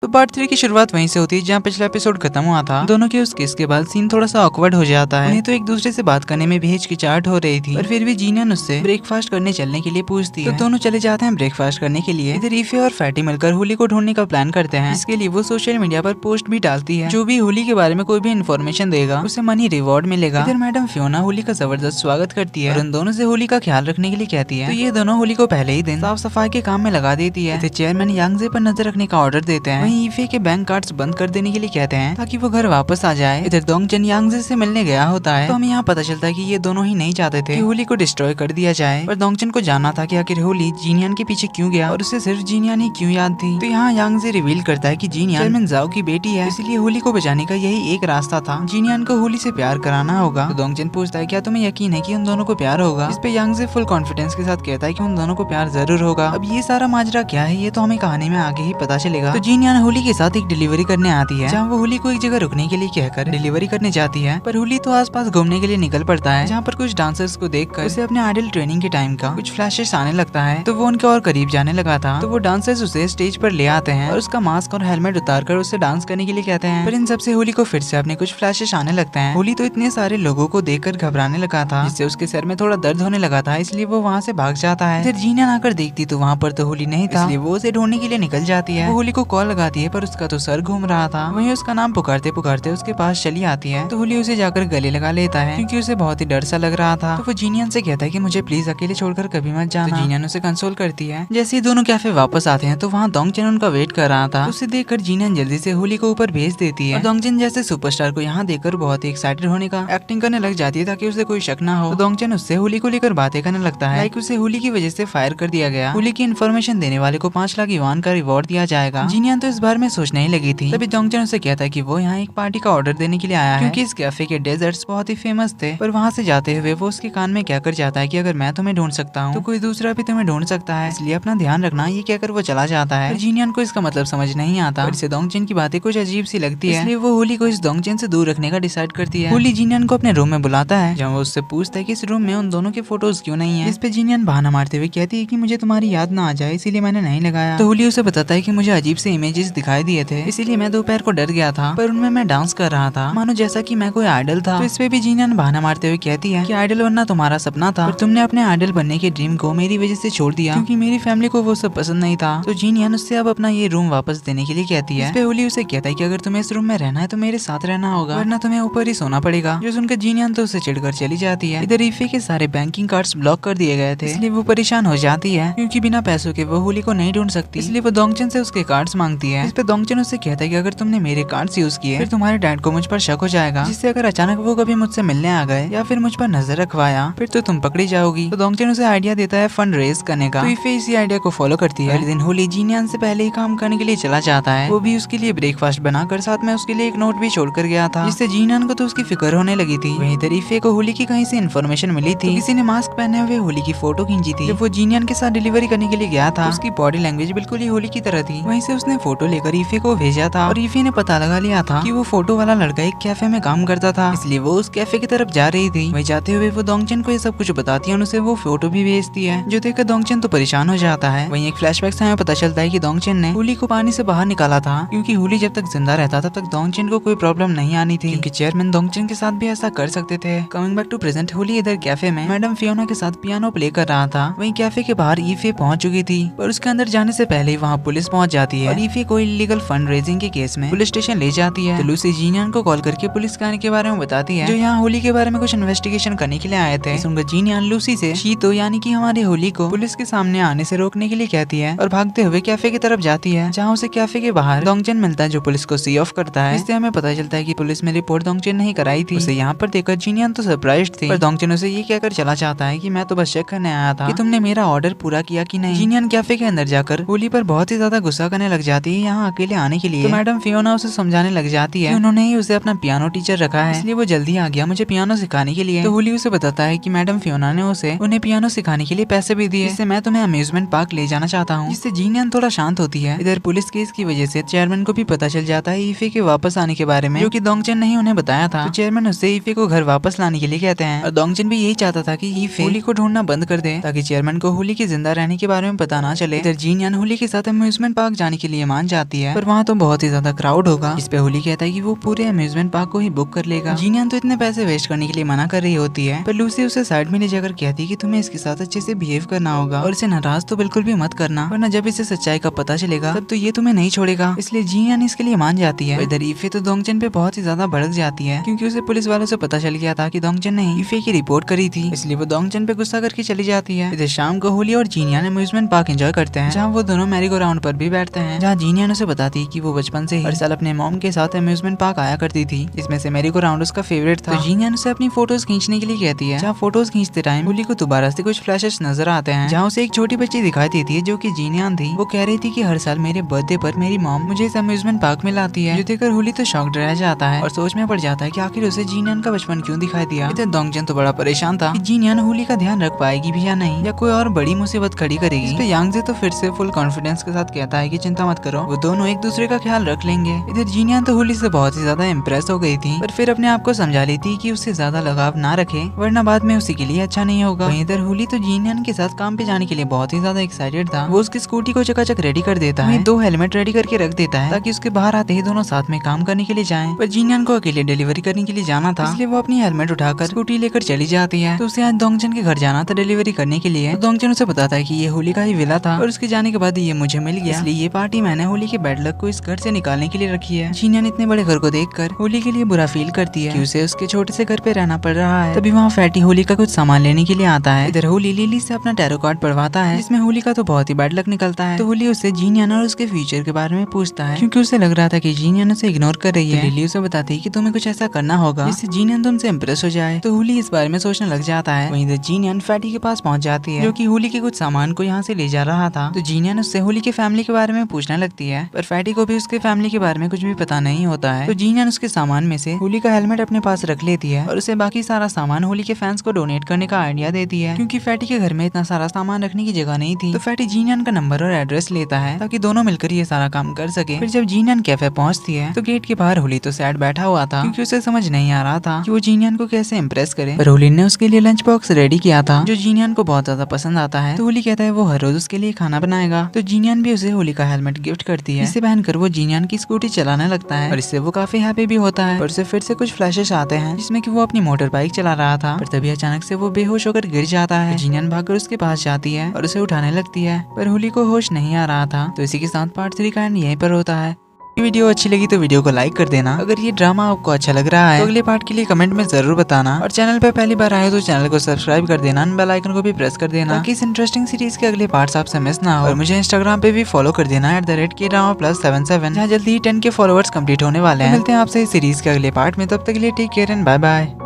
तो पार्ट 3 की शुरुआत वहीं से होती है जहाँ पिछला एपिसोड खत्म हुआ था। दोनों के उस केस के बाद सीन थोड़ा सा ऑकवर्ड हो जाता है। उन्हें तो एक दूसरे से बात करने में भी हिचकिचाहट हो रही थी, पर फिर भी जीनियन उससे ब्रेकफास्ट करने चलने के लिए पूछती है। तो दोनों चले जाते हैं ब्रेकफास्ट करने के लिए। इधर ईफे और फैटी मिलकर होली को ढूंढने का प्लान करते हैं, जिसके लिए वो सोशल मीडिया पर पोस्ट भी डालती है। जो भी होली के बारे में कोई भी इन्फॉर्मेशन देगा उसे मनी रिवॉर्ड मिलेगा। इधर मैडम फियोना होली का जबरदस्त स्वागत करती है और उन दोनों से होली का ख्याल रखने के लिए कहती है। तो ये दोनों होली को पहले ही दिन साफ सफाई के काम में लगा देती है। इधर चेयरमैन यांगजे पर नजर रखने का ऑर्डर देते हैं। वहीं ईफे के बैंक कार्ड्स बंद कर देने के लिए कहते हैं ताकि वो घर वापस आ जाए। इधर दोंगचन यांगजे से मिलने गया होता है, तो हमें यहाँ पता चलता है कि ये दोनों ही नहीं चाहते थे कि होली को डिस्ट्रॉय कर दिया जाए, पर दोंगचन को जानना था कि आखिर होली जीनियन के पीछे क्यों गया और उसे सिर्फ जीनियन ही क्यों याद थी। तो यहाँ यांगजे रिवील करता है कि जीनियन चेयरमैन जाओ की बेटी है, इसलिए होली को बचाने का यही एक रास्ता था, जीनियन को होली से प्यार कराना होगा। तो दोंगचन पूछता है क्या तुम्हें यकीन है कि उन दोनों को प्यार होगा। इस पे यांगजे फुल कॉन्फिडेंस के साथ कहता है कि उन दोनों को प्यार जरूर होगा। अब ये सारा माजरा क्या है ये तो हमें कहानी में आगे ही पता चलेगा। तो जीनियन होली के साथ एक डिलीवरी करने आती है, जहाँ वो होली को एक जगह रुकने के लिए कहकर डिलीवरी करने जाती है, पर होली तो आसपास घूमने के लिए निकल पड़ता है, जहाँ पर कुछ डांसर्स को देखकर उसे अपने आइडल ट्रेनिंग के टाइम का कुछ फ्लैशेस आने लगता है। तो वो उनके और करीब जाने लगा था, तो वो डांसर्स उसे स्टेज पर ले आते हैं और उसका मास्क और हेलमेट उतारकर उससे डांस करने के लिए कहते हैं। पर इन सबसे होली को फिर से अपने कुछ फ्लैशेस आने लगते हैं। होली तो इतने सारे लोगों को देखकर घबराने लगा था, जिससे उसके सर में थोड़ा दर्द होने लगा था, इसलिए वो वहाँ से भाग जाता है। फिर जीनियन आकर देखती तो वहाँ पर तो होली नहीं था, इसलिए वो उसे ढूंढने के लिए निकल जाती है। वो होली को कॉल लगाती है, पर उसका तो सर घूम रहा था। वहीं उसका नाम पुकारते पुकारते उसके पास चली आती है, तो होली उसे जाकर गले लगा लेता है, क्योंकि उसे बहुत ही डर सा लग रहा था। तो वो जीनियन से कहता है कि मुझे प्लीज अकेले छोड़कर कभी मत जाना। तो जीनियन उसे कंसोल करती है। जैसे ही दोनों कैफे वापस आते हैं तो वहाँ दोंगचन उनका वेट कर रहा था, तो उसे देखकर जीनियन जल्दी से होली को ऊपर भेज देती है। दोंगचन जैसे सुपरस्टार को यहाँ देखकर बहुत ही एक्साइटेड होने का एक्टिंग करने लग जाती है ताकि उसे कोई शक ना हो। तो दोंगचन उससे होली को लेकर बातें करने लगता है, लाइक उसे होली की वजह से फायर कर दिया गया, होली की इन्फॉर्मेशन देने वाले को 5 लाख युआन का रिवॉर्ड दिया जाएगा। जीनियन तो इस बारे में सोचने ही लगी थी, तभी दोंगचन उसे कहता है कि वो यहाँ एक पार्टी का ऑर्डर देने के लिए आया है, क्योंकि इस कैफे के डेजर्ट्स बहुत ही फेमस थे। पर वहाँ से जाते हुए वो उसके कान में कहकर जाता है कि अगर मैं तुम्हें ढूंढ सकता हूँ तो कोई दूसरा भी तुम्हें ढूंढ सकता है, इसलिए अपना ध्यान रखना। ये कहकर वो चला जाता है। जीनियन को इसका मतलब समझ नहीं आता, पर इसे दोंगचन की बातें कुछ अजीब सी लगती है, इसलिए वो होली को इस दोंगचन से दूर रखने का डिसाइड करती है। होली जीनियन को अपने रूम में बुलाता है, जहाँ वो उससे पूछता है कि इस रूम में उन दोनों के फोटोज क्यों नहीं है। इस पे जीनियन बहाना मारते हुए कहती है कि मुझे तुम्हारी याद ना आ जाए इसीलिए मैंने नहीं लगाया। तो होली उसे बताता है कि मुझे अजीब से इमेजेस दिखाई दिए थे, इसीलिए मैं दोपहर को डर गया था, पर उनमें मैं डांस कर रहा था मानो जैसा कि मैं कोई आइडल था। तो इस पे भी जीनियन बहाना मारते हुए कहती है कि आइडल बनना तुम्हारा सपना था, पर तुमने अपने आइडल बनने के ड्रीम को मेरी वजह से छोड़ दिया, क्योंकि मेरी फैमिली को वो सब पसंद नहीं था। तो जीनियन उससे अब अपना ये रूम वापस देने के लिए कहती है। इस पे होली उसे कहता है कि अगर तुम्हें इस रूम में रहना है तो मेरे साथ रहना होगा, वरना तुम्हें ऊपर ही सोना पड़ेगा। जो सुनकर जीनियन तो उसे चिढ़कर चली जाती है। इधर ईफे के सारे बैंकिंग कार्ड्स ब्लॉक कर दिए गए थे, इसलिए वो परेशान हो जाती है, क्योंकि बिना पैसों के वो होली को नहीं ढूंढ सकती, इसलिए वो दोंगचन से उसके कार्ड्स मांगती है। इस पे दोंगचन उससे कहता है कि अगर तुमने मेरे कार्ड्स यूज किए फिर तुम्हारे डैड को मुझ पर शक हो जाएगा, जिससे अगर अचानक वो कभी मुझसे मिलने आ गए या फिर मुझ पर नजर रखवाया फिर तो तुम पकड़ी जाओगी। तो दोंगचन उसे आइडिया देता है फंड रेज करने का, तो ईफे इसी आइडिया को फॉलो करती है। अगले दिन होली जीनियन से पहले ही काम करने के लिए चला जाता है, वो भी उसके लिए ब्रेकफास्ट बनाकर साथ में उसके लिए एक नोट भी छोड़कर गया था, जिससे जीनियन को तो उसकी फिक्र होने लगी थी। वहीं इधर ईफे को होली की कहीं से इन्फॉर्मेशन मिली थी, किसी ने मास्क पहने हुए होली की फोटो खींची थी। जब वो जीनियन के साथ डिलीवरी करने के लिए गया था, उसकी बॉडी लैंग्वेज बिल्कुल ही होली की तरह थी। वहीं से उसने फोटो लेकर ईफे को भेजा था, और ईफे ने पता लगा लिया था कि वो फोटो वाला लड़का एक कैफे में काम करता था, इसलिए वो उस कैफे की तरफ जा रही थी। वहीं जाते हुए वो दोंगचन को ये सब कुछ बताती है और उसे वो फोटो भी भेजती है, जो देखकर दोंगचन तो परेशान हो जाता है। वहीं एक फ्लैशबैक से हमें पता चलता है कि दोंगचन ने होली को पानी से बाहर निकाला था, क्योंकि होली जब तक जिंदा रहता तब तक दोंगचन को कोई प्रॉब्लम नहीं आनी थी, क्योंकि चेयरमैन दोंगचन के साथ भी ऐसा कर सकते थे। कमिंग बैक टू प्रेजेंट, होली इधर कैफे में मैडम फियोना के साथ पियानो प्ले कर रहा था। वहीं कैफे के बाहर ईफे पहुंच चुकी थी, पर उसके अंदर जाने से पहले ही वहाँ पुलिस पहुंच जाती है और ईफे को इलीगल फंड रेजिंग के केस में पुलिस स्टेशन ले जाती है। तो लूसी जीनियन को कॉल करके पुलिस के आने के बारे में बताती है, जो यहाँ होली के बारे में कुछ इन्वेस्टिगेशन करने के लिए आए थे। सुनकर जीनियन लूसी से शीतो यानी कि हमारी होली को पुलिस के सामने आने से रोकने के लिए कहती है और भागते हुए कैफे की तरफ जाती है, जहाँ उसे कैफे के बाहर दोंगचन मिलता है, जो पुलिस को सी ऑफ करता है। इससे हमें पता चलता है कि पुलिस में रिपोर्ट दोंगचन नहीं कराई थी। उसे यहाँ पर देखकर जीनियन तो सरप्राइज्ड थी, पर दोंगचन उसे ये कहकर चला जाता है कि मैं तो बस चेक करने आया था कि तुमने मेरा ऑर्डर पूरा किया कि नहीं। जीनियन कैफे के अंदर जाकर होली पर बहुत ही ज्यादा गुस्सा करने लग जाती है यहाँ अकेले आने के लिए। तो मैडम फियोना उसे समझाने लग जाती है उन्होंने ही उसे अपना पियानो टीचर रखा है, इसलिए वो जल्दी आ गया मुझे पियानो सिखाने के लिए। तो होली उसे बताता है कि मैडम फियोना ने उन्हें पियानो सिखाने के लिए पैसे भी दिए, इससे मैं तुम्हें अम्यूजमेंट पार्क ले जाना चाहता हूँ, जिससे जीनियन थोड़ा शांत होती है। इधर पुलिस केस की वजह से चेयरमैन को भी पता चल जाता है ईफे के वापस आने के बारे में, जो कि दोंगचन ने ही उन्हें बताया था। तो चेयरमैन उससे ईफे को घर वापस लाने के लिए कहते हैं, और दोंगचन भी यही चाहता था कि ईफे होली को ढूंढना बंद कर दे, ताकि चेयरमैन को होली के जिंदा रहने के बारे में पता ना चले। इधर जीनियन होली के साथ अम्यूजमेंट पार्क जाने के लिए मान पहुंच जाती है, पर वहाँ तो बहुत ही ज्यादा क्राउड होगा। इस पे होली कहता है कि वो पूरे अम्यूजमेंट पार्क को ही बुक कर लेगा। जीनियन तो इतने पैसे वेस्ट करने के लिए मना कर रही होती है, पर लूसी उसे साइड में ले जाकर कहती है कि तुम्हें इसके साथ अच्छे से बिहेव करना होगा और इसे नाराज तो बिल्कुल भी मत करना, वरना जब इसे सच्चाई का पता चलेगा तब तो ये तुम्हें नहीं छोड़ेगा। इसलिए जीनियन इसके लिए मान जाती है। इधर ईफे तो दोंगचन पे बहुत ही ज्यादा भड़क जाती है, क्योंकि उसे पुलिस वालों से पता चल गया था कि दोंगचन ने ईफे की रिपोर्ट करी थी, इसलिए वो दोंगचन पे गुस्सा करके चली जाती है। इधर शाम को होली और जीनियन अम्यूजमेंट पार्क एंजॉय करते हैं, जहाँ वो दोनों मैरी गो राउंड पर भी बैठते हैं, जहाँ जीनियन उसे बताती है कि वो बचपन से ही हर साल अपने मॉम के साथ अम्यूजमेंट पार्क आया करती थी, इसमें से मैरी गो राउंड उसका फेवरेट था। तो जीनियन उसे अपनी फोटोज खींचने के लिए कहती है, जहाँ फोटोज खींचते टाइम होली को दोबारा से कुछ फ्लैशेस नजर आते हैं, जहाँ उसे एक छोटी बच्ची दिखाई देती है जो कि जीनियन थी। वो कह रही थी कि हर साल मेरे बर्थडे पर मेरी मॉम मुझे इस अम्यूजमेंट पार्क में लाती है। जो देखकर होली तो शॉक्ड रह जाता है और सोच में पड़ जाता है कि आखिर उसे जीनियन का बचपन क्यों दिखाई दिया। इधर दोंगचन तो बड़ा परेशान था कि जीनियन होली का ध्यान रख पाएगी भी या नहीं, या कोई और बड़ी मुसीबत खड़ी करेगी। इस पे यांगजे तो फिर से फुल कॉन्फिडेंस के साथ कहता है कि चिंता मत करो, वो दोनों एक दूसरे का ख्याल रख लेंगे। इधर जीनियन तो होली से बहुत ही ज्यादा इम्प्रेस हो गई थी, पर फिर अपने आप को समझा लेती कि उससे ज्यादा लगाव ना रखे, वरना बाद में उसी के लिए अच्छा नहीं होगा। इधर होली तो जीनियन के साथ काम पे जाने के लिए बहुत ही ज्यादा एक्साइटेड था। वो उसकी स्कूटी को चकाचक रेडी कर देता है, 2 हेलमेट रेडी करके रख देता है ताकि उसके बाहर आते ही दोनों साथ में काम करने के लिए जाएं। पर जीनियन को अकेले डिलीवरी करने के लिए जाना था, इसलिए वो अपनी हेलमेट उठाकर स्कूटी लेकर चली जाती है। तो उसे आज दोंगचन के घर जाना था डिलीवरी करने के लिए। तो दोंगचन उसे बताता है कि ये होली का ही विला था और उसके जाने के बाद ये मुझे मिल गया, इसलिए ये पार्टी मैंने होली के बैड लक को इस घर से निकालने के लिए रखी है। जीनियन इतने बड़े घर को देखकर होली के लिए बुरा फील करती है कि उसे उसके छोटे से घर पे रहना पड़ रहा है। तभी वहाँ फैटी होली का कुछ सामान लेने के लिए आता है। इधर होली लिली से अपना टैरो कार्ड पढ़वाता है, जिसमें होली का तो बहुत ही बैड लक निकलता है। तो होली उससे जीनियन और उसके फ्यूचर के बारे में पूछता है, क्योंकि उसे लग रहा था कि जीनियन उसे इग्नोर कर रही है। लिली उसे बताती है कि तुम्हें कुछ ऐसा करना होगा जिससे जीनियन तुमसे इम्प्रेस हो जाए। तो होली इस बारे में सोचने लग जाता है। वहीं इधर जीनियन फैटी के पास पहुंच जाती है, जो कि होली के कुछ सामान को यहाँ से ले जा रहा था। तो जीनियन उससे होली के फैमिली के बारे में पूछने लगती है, पर फैटी को भी उसके फैमिली के बारे में कुछ भी पता नहीं होता है। तो जीनियन उसके सामान में से होली का हेलमेट अपने पास रख लेती है और उसे बाकी सारा सामान होली के फैंस को डोनेट करने का आइडिया देती है, क्योंकि फैटी के घर में इतना सारा सामान रखने की जगह नहीं थी। तो फैटी जीनियन का नंबर और एड्रेस लेता है ताकि दोनों मिलकर ये सारा काम कर सके। फिर जब जीनियन कैफे पहुंचती है तो गेट के बाहर होली तो सैड बैठा हुआ था, क्योंकि उसे समझ नहीं आ रहा था कि वो जीनियन को कैसे इम्प्रेस करे। पर होली ने उसके लिए लंच बॉक्स रेडी किया था, जो जीनियन को बहुत ज्यादा पसंद आता है। तो होली कहता है वो हर रोज उसके लिए खाना बनाएगा। तो जीनियन भी उसे होली का हेलमेट गिफ्ट करती है। इसे पहनकर वो जीनियन की स्कूटी चलाने लगता है और इससे वो काफी हैप्पी भी होता है। और उसे फिर से कुछ फ्लैशेस आते हैं जिसमें कि वो अपनी मोटर बाइक चला रहा था, पर तभी अचानक से वो बेहोश होकर गिर जाता है। जीनियन भागकर उसके पास जाती है और उसे उठाने लगती है, पर होली को होश नहीं आ रहा था। तो इसी के साथ पार्ट 3 का एंड यहीं पर होता है। ये वीडियो अच्छी लगी तो वीडियो को लाइक कर देना। अगर ये ड्रामा आपको अच्छा लग रहा है तो अगले पार्ट के लिए कमेंट में जरूर बताना, और चैनल पे पहली बार आए तो चैनल को सब्सक्राइब कर देना, बेल आइकन को भी प्रेस कर देना ताकि इस इंटरेस्टिंग सीरीज के अगले पार्ट्स आपसे मिस ना हो। और मुझे इंस्टाग्राम पे भी फॉलो कर देना @kdrama+77, जहाँ जल्दी ही 10K फॉलोअर्स कंप्लीट होने वाले हैं। मिलते हैं आपसे इस सीरीज के अगले पार्ट में, तब तक के लिए take care and bye bye.